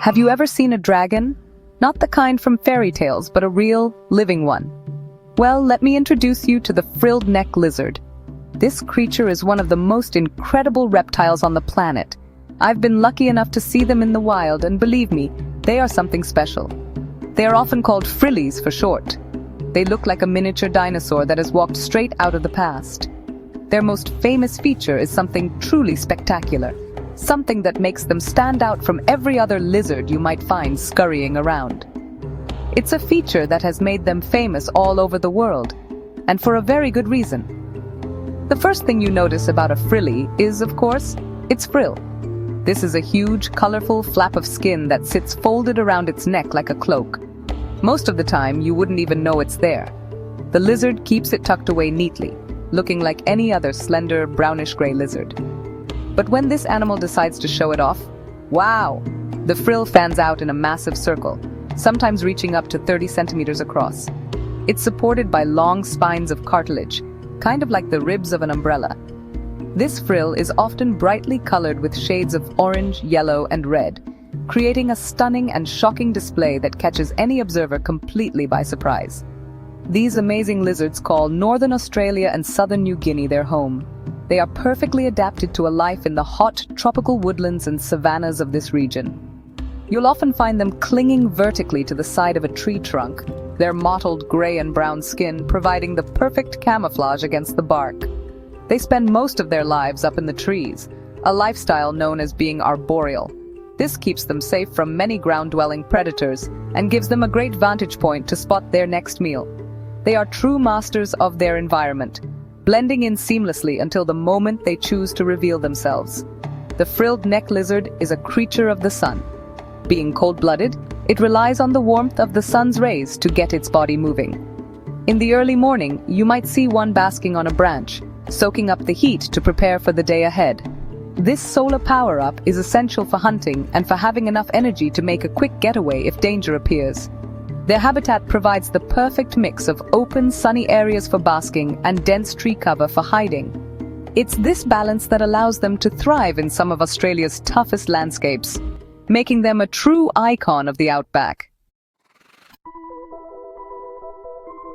Have you ever seen a dragon? Not the kind from fairy tales, but a real, living one. Well, let me introduce you to the frilled neck lizard. This creature is one of the most incredible reptiles on the planet. I've been lucky enough to see them in the wild, and believe me, they are something special. They are often called frillies for short. They look like a miniature dinosaur that has walked straight out of the past. Their most famous feature is something truly spectacular. Something that makes them stand out from every other lizard you might find scurrying around. It's a feature that has made them famous all over the world, and for a very good reason. The first thing you notice about a frilly is, of course, its frill. This is a huge, colorful flap of skin that sits folded around its neck like a cloak. Most of the time, you wouldn't even know it's there. The lizard keeps it tucked away neatly, looking like any other slender, brownish-gray lizard. But when this animal decides to show it off, wow! The frill fans out in a massive circle, sometimes reaching up to 30 centimeters across. It's supported by long spines of cartilage, kind of like the ribs of an umbrella. This frill is often brightly colored with shades of orange, yellow, and red, creating a stunning and shocking display that catches any observer completely by surprise. These amazing lizards call Northern Australia and Southern New Guinea their home. They are perfectly adapted to a life in the hot, tropical woodlands and savannas of this region. You'll often find them clinging vertically to the side of a tree trunk, their mottled gray and brown skin providing the perfect camouflage against the bark. They spend most of their lives up in the trees, a lifestyle known as being arboreal. This keeps them safe from many ground-dwelling predators and gives them a great vantage point to spot their next meal. They are true masters of their environment, blending in seamlessly until the moment they choose to reveal themselves. The frilled neck lizard is a creature of the sun. Being cold-blooded, it relies on the warmth of the sun's rays to get its body moving. In the early morning, you might see one basking on a branch, soaking up the heat to prepare for the day ahead. This solar power-up is essential for hunting and for having enough energy to make a quick getaway if danger appears. Their habitat provides the perfect mix of open, sunny areas for basking and dense tree cover for hiding. It's this balance that allows them to thrive in some of Australia's toughest landscapes, making them a true icon of the outback.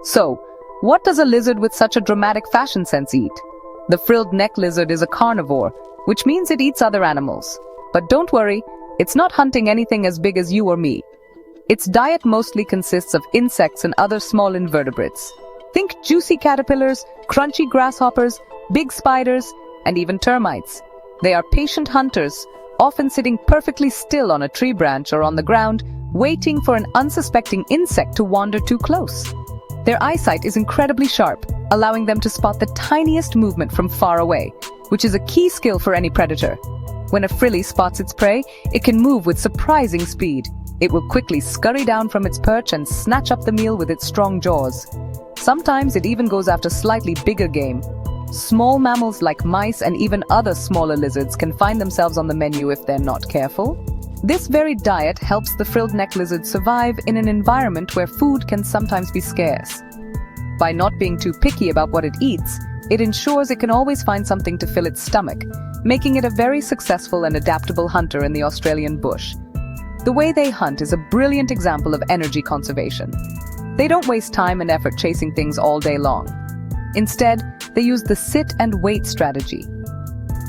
So, what does a lizard with such a dramatic fashion sense eat? The frilled neck lizard is a carnivore, which means it eats other animals. But don't worry, it's not hunting anything as big as you or me. Its diet mostly consists of insects and other small invertebrates. Think juicy caterpillars, crunchy grasshoppers, big spiders, and even termites. They are patient hunters, often sitting perfectly still on a tree branch or on the ground, waiting for an unsuspecting insect to wander too close. Their eyesight is incredibly sharp, allowing them to spot the tiniest movement from far away, which is a key skill for any predator. When a frilly spots its prey, it can move with surprising speed. It will quickly scurry down from its perch and snatch up the meal with its strong jaws. Sometimes it even goes after slightly bigger game. Small mammals like mice and even other smaller lizards can find themselves on the menu if they're not careful. This varied diet helps the frilled neck lizard survive in an environment where food can sometimes be scarce. By not being too picky about what it eats, it ensures it can always find something to fill its stomach, making it a very successful and adaptable hunter in the Australian bush. The way they hunt is a brilliant example of energy conservation. They don't waste time and effort chasing things all day long. Instead, they use the sit and wait strategy.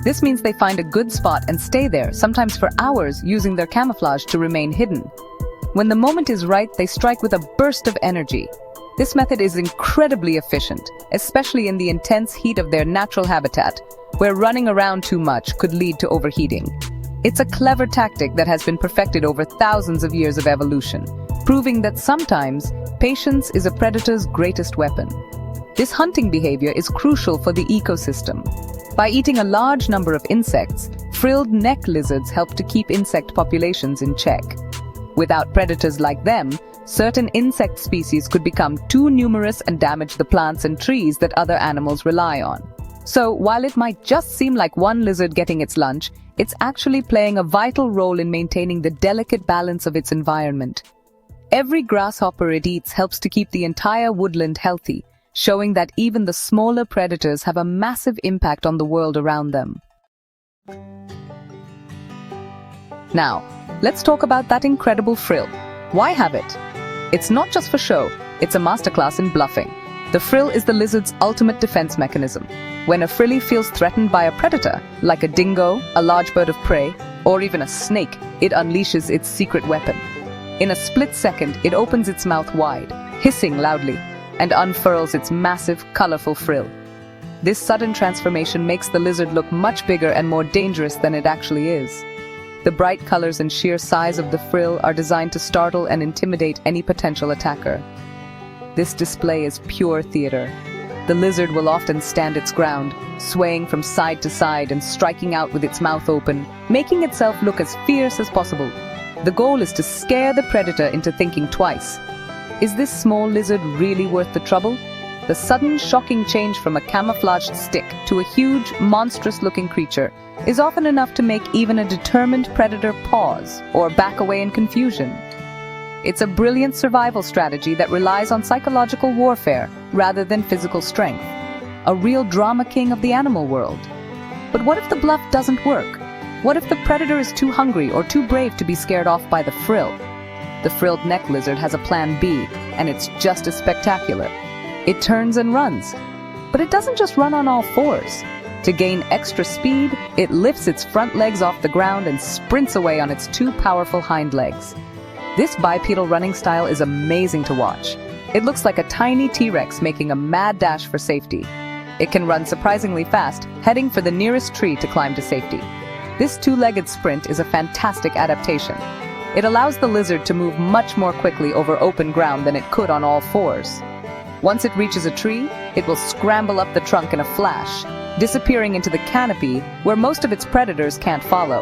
This means they find a good spot and stay there, sometimes for hours, using their camouflage to remain hidden. When the moment is right, they strike with a burst of energy. This method is incredibly efficient, especially in the intense heat of their natural habitat, where running around too much could lead to overheating. It's a clever tactic that has been perfected over thousands of years of evolution, proving that sometimes patience is a predator's greatest weapon. This hunting behavior is crucial for the ecosystem. By eating a large number of insects, frilled neck lizards help to keep insect populations in check. Without predators like them, certain insect species could become too numerous and damage the plants and trees that other animals rely on. So, while it might just seem like one lizard getting its lunch, it's actually playing a vital role in maintaining the delicate balance of its environment. Every grasshopper it eats helps to keep the entire woodland healthy, showing that even the smaller predators have a massive impact on the world around them. Now, let's talk about that incredible frill. Why have it? It's not just for show, it's a masterclass in bluffing. The frill is the lizard's ultimate defense mechanism. When a frilly feels threatened by a predator, like a dingo, a large bird of prey, or even a snake, it unleashes its secret weapon. In a split second, it opens its mouth wide, hissing loudly, and unfurls its massive, colorful frill. This sudden transformation makes the lizard look much bigger and more dangerous than it actually is. The bright colors and sheer size of the frill are designed to startle and intimidate any potential attacker. This display is pure theater. The lizard will often stand its ground, swaying from side to side and striking out with its mouth open, making itself look as fierce as possible. The goal is to scare the predator into thinking twice. Is this small lizard really worth the trouble? The sudden, shocking change from a camouflaged stick to a huge, monstrous-looking creature is often enough to make even a determined predator pause or back away in confusion. It's a brilliant survival strategy that relies on psychological warfare rather than physical strength. A real drama king of the animal world. But what if the bluff doesn't work? What if the predator is too hungry or too brave to be scared off by the frill? The frilled neck lizard has a plan B, and it's just as spectacular. It turns and runs. But it doesn't just run on all fours. To gain extra speed, it lifts its front legs off the ground and sprints away on its two powerful hind legs. This bipedal running style is amazing to watch. It looks like a tiny T-Rex making a mad dash for safety. It can run surprisingly fast, heading for the nearest tree to climb to safety. This two-legged sprint is a fantastic adaptation. It allows the lizard to move much more quickly over open ground than it could on all fours. Once it reaches a tree, it will scramble up the trunk in a flash, disappearing into the canopy where most of its predators can't follow.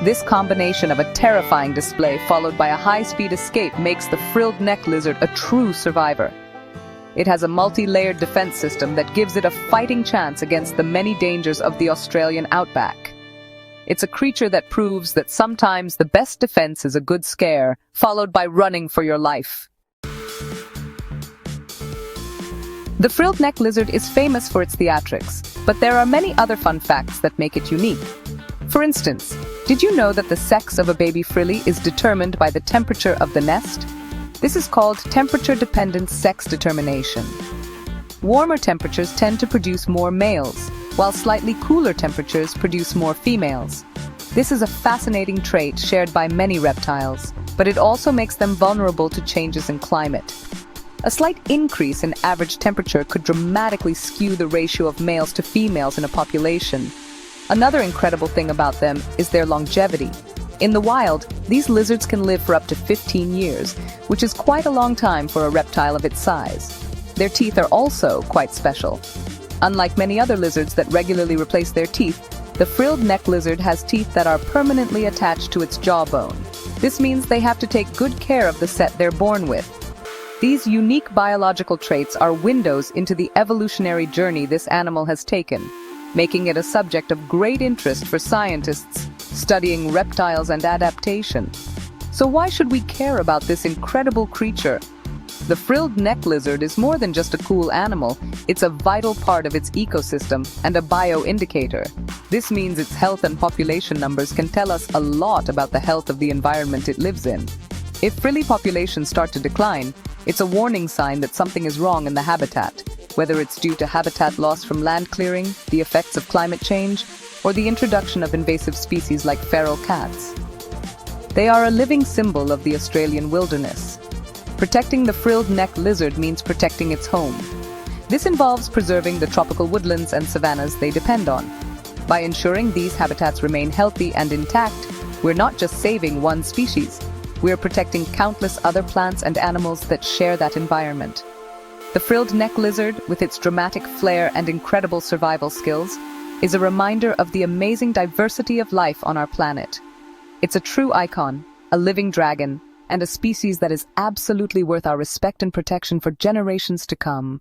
This combination of a terrifying display followed by a high-speed escape makes the frilled neck lizard a true survivor. It has a multi-layered defense system that gives it a fighting chance against the many dangers of the Australian outback. It's a creature that proves that sometimes the best defense is a good scare, followed by running for your life. The frilled neck lizard is famous for its theatrics, but there are many other fun facts that make it unique. For instance, did you know that the sex of a baby frilly is determined by the temperature of the nest? This is called temperature-dependent sex determination. Warmer temperatures tend to produce more males, while slightly cooler temperatures produce more females. This is a fascinating trait shared by many reptiles, but it also makes them vulnerable to changes in climate. A slight increase in average temperature could dramatically skew the ratio of males to females in a population. Another incredible thing about them is their longevity. In the wild, these lizards can live for up to 15 years, which is quite a long time for a reptile of its size. Their teeth are also quite special. Unlike many other lizards that regularly replace their teeth, the frilled neck lizard has teeth that are permanently attached to its jawbone. This means they have to take good care of the set they're born with. These unique biological traits are windows into the evolutionary journey this animal has taken, making it a subject of great interest for scientists studying reptiles and adaptation. So why should we care about this incredible creature? The frilled neck lizard is more than just a cool animal, it's a vital part of its ecosystem and a bioindicator. This means its health and population numbers can tell us a lot about the health of the environment it lives in. If frilly populations start to decline, it's a warning sign that something is wrong in the habitat, whether it's due to habitat loss from land clearing, the effects of climate change, or the introduction of invasive species like feral cats. They are a living symbol of the Australian wilderness. Protecting the frilled neck lizard means protecting its home. This involves preserving the tropical woodlands and savannas they depend on. By ensuring these habitats remain healthy and intact, we're not just saving one species, we're protecting countless other plants and animals that share that environment. The frilled neck lizard, with its dramatic flair and incredible survival skills, is a reminder of the amazing diversity of life on our planet. It's a true icon, a living dragon, and a species that is absolutely worth our respect and protection for generations to come.